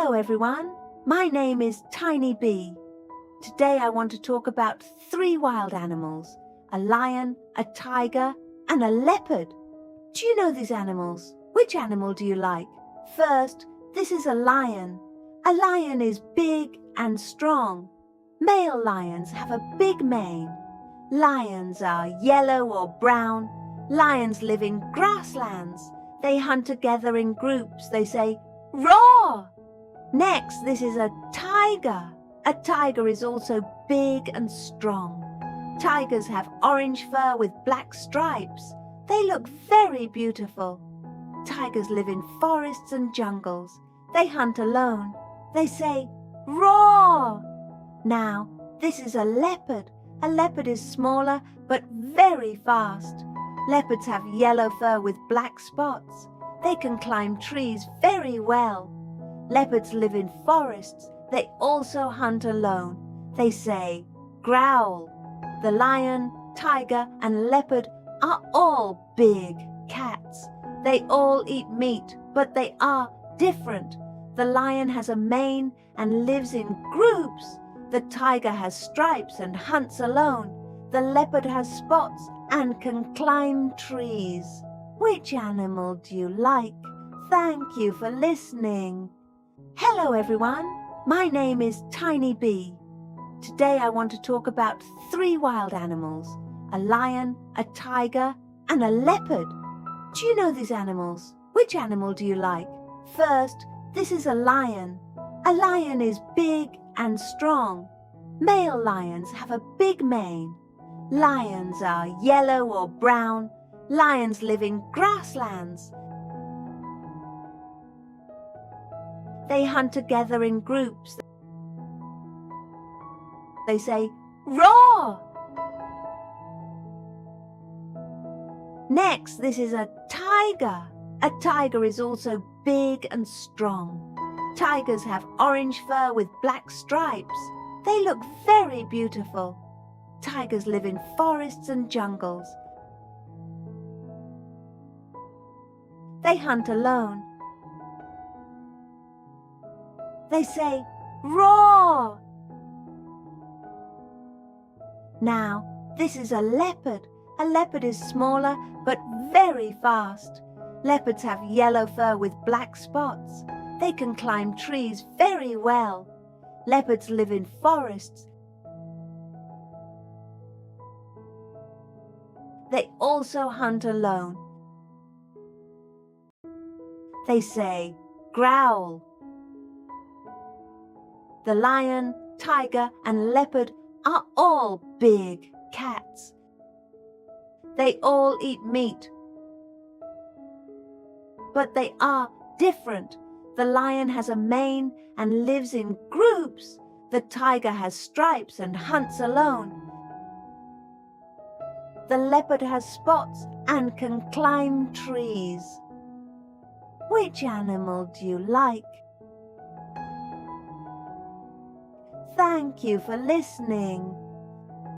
Hello everyone, my name is Tiny Bee. Today I want to talk about 3 wild animals, a lion, a tiger, and a leopard. Do you know these animals? Which animal do you like? First, this is a lion. A lion is big and strong. Male lions have a big mane. Lions are yellow or brown. Lions live in grasslands. They hunt together in groups. They say, "Roar!" Next, this is a tiger. A tiger is also big and strong. Tigers have orange fur with black stripes. They look very beautiful. Tigers live in forests and jungles. They hunt alone. They say, "Roar!" Now, this is a leopard. A leopard is smaller but very fast. Leopards have yellow fur with black spots. They can climb trees very well. Leopards live in forests. They also hunt alone. They say, "Growl." The lion, tiger, and leopard are all big cats. They all eat meat, but they are different. The lion has a mane and lives in groups. The tiger has stripes and hunts alone. The leopard has spots and can climb trees. Which animal do you like? Thank you for listening. Hello everyone, my name is Tiny Bee. Today I want to talk about 3 wild animals, a lion, a tiger, and a leopard. Do you know these animals? Which animal do you like? First, this is a lion. A lion is big and strong. Male lions have a big mane. Lions are yellow or brown. Lions live in grasslands. They hunt together in groups. They say, "Roar!" Next, this is a tiger. A tiger is also big and strong. Tigers have orange fur with black stripes. They look very beautiful. Tigers live in forests and jungles. They hunt alone. They say, "Roar!" Now, this is a leopard. A leopard is smaller but very fast. Leopards have yellow fur with black spots. They can climb trees very well. Leopards live in forests. They also hunt alone. They say, "Growl." The lion, tiger, and leopard are all big cats. They all eat meat, but they are different. The lion has a mane and lives in groups. The tiger has stripes and hunts alone. The leopard has spots and can climb trees. Which animal do you like? Thank you for listening.